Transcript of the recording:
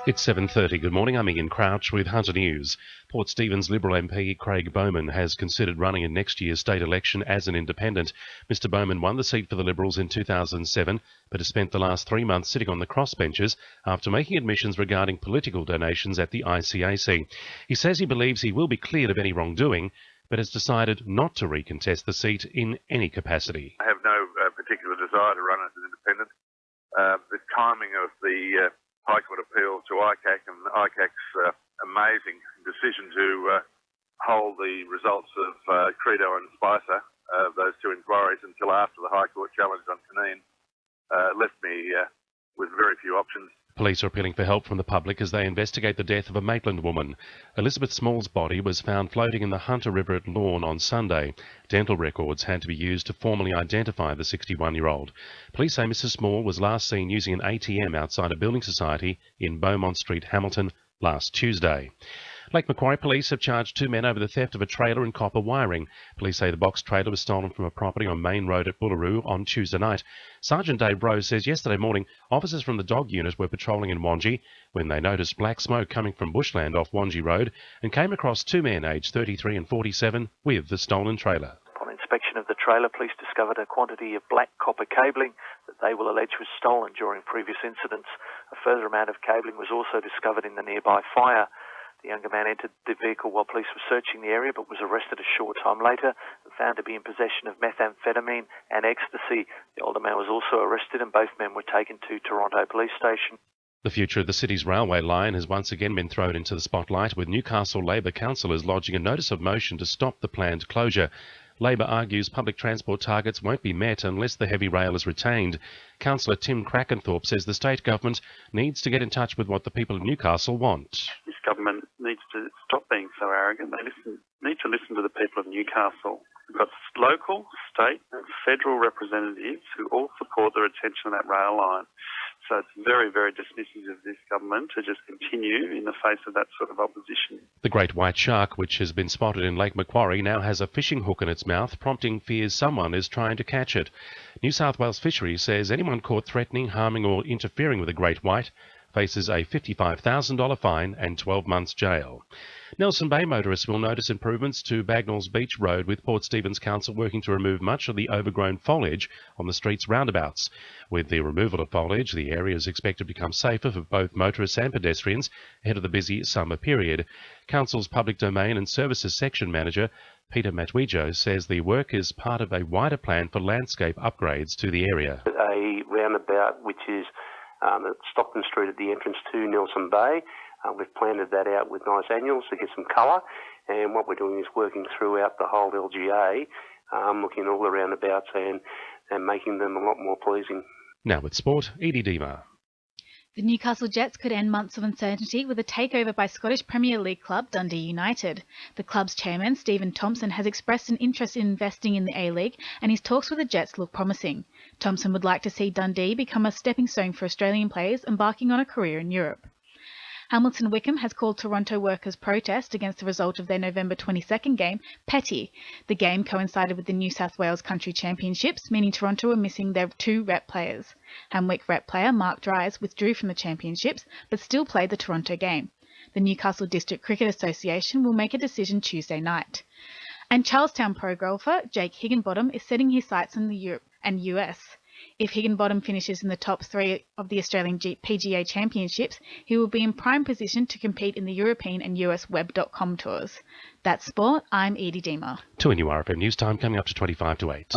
It's 7:30. Good morning. I'm Ian Crouch with Hunter News. Port Stephens Liberal MP Craig Bowman has considered running in next year's state election as an independent. Mr Bowman won the seat for the Liberals in 2007, but has spent the last 3 months sitting on the crossbenches after making admissions regarding political donations at the ICAC. He says he believes he will be cleared of any wrongdoing, but has decided not to recontest the seat in any capacity. I have no particular desire to run as an independent. The timing of the High Court appeal to ICAC and ICAC's amazing decision to hold the results of Credo and Spicer, those two inquiries, until after the High Court challenge on Canine, left me with very few options. Police are appealing for help from the public as they investigate the death of a Maitland woman. Elizabeth Small's body was found floating in the Hunter River at Lorne on Sunday. Dental records had to be used to formally identify the 61-year-old. Police say Mrs Small was last seen using an ATM outside a building society in Beaumont Street, Hamilton, last Tuesday. Lake Macquarie Police have charged 2 men over the theft of a trailer and copper wiring. Police say the box trailer was stolen from a property on Main Road at Bullaroo on Tuesday night. Sergeant Dave Rose says yesterday morning officers from the dog unit were patrolling in Wangi when they noticed black smoke coming from bushland off Wangi Road and came across 2 men aged 33 and 47 with the stolen trailer. Upon inspection of the trailer, police discovered a quantity of black copper cabling that they will allege was stolen during previous incidents. A further amount of cabling was also discovered in the nearby fire. The younger man entered the vehicle while police were searching the area but was arrested a short time later and found to be in possession of methamphetamine and ecstasy. The older man was also arrested and both men were taken to Toronto Police Station. The future of the city's railway line has once again been thrown into the spotlight, with Newcastle Labor councillors lodging a notice of motion to stop the planned closure. Labor argues public transport targets won't be met unless the heavy rail is retained. Councillor Tim Crackenthorpe says the state government needs to get in touch with what the people of Newcastle want. This government needs to stop being so arrogant. They need to listen to the people of Newcastle. We've got local, state and federal representatives who all support the retention of that rail line. So it's very, very dismissive of this government to just continue in the face of that sort of opposition. The great white shark, which has been spotted in Lake Macquarie, now has a fishing hook in its mouth, prompting fears someone is trying to catch it. New South Wales Fisheries says anyone caught threatening, harming or interfering with a great white faces a $55,000 fine and 12 months jail. Nelson Bay motorists will notice improvements to Bagnall's Beach Road, with Port Stephens Council working to remove much of the overgrown foliage on the street's roundabouts. With the removal of foliage, the area is expected to become safer for both motorists and pedestrians ahead of the busy summer period. Council's Public Domain and Services Section Manager Peter Matwijo says the work is part of a wider plan for landscape upgrades to the area. A roundabout which is at Stockton Street at the entrance to Nelson Bay. We've planted that out with nice annuals to get some colour, and what we're doing is working throughout the whole LGA, looking at all the roundabouts and making them a lot more pleasing. Now with sport, Edie Deemer. The Newcastle Jets could end months of uncertainty with a takeover by Scottish Premier League club Dundee United. The club's chairman, Stephen Thompson, has expressed an interest in investing in the A-League, and his talks with the Jets look promising. Thompson would like to see Dundee become a stepping stone for Australian players embarking on a career in Europe. Hamilton Wickham has called Toronto workers' protest against the result of their November 22nd game petty. The game coincided with the New South Wales Country Championships, meaning Toronto were missing their 2 rep players. Hamwick rep player Mark Dries withdrew from the championships but still played the Toronto game. The Newcastle District Cricket Association will make a decision Tuesday night. And Charlestown pro golfer Jake Higginbottom is setting his sights on the Europe and US. If Higginbottom finishes in the top 3 of the Australian PGA Championships, he will be in prime position to compete in the European and US Web.com tours. That's sport. I'm Edie Deemer. To a new RFM News Time coming up to 25 to 8.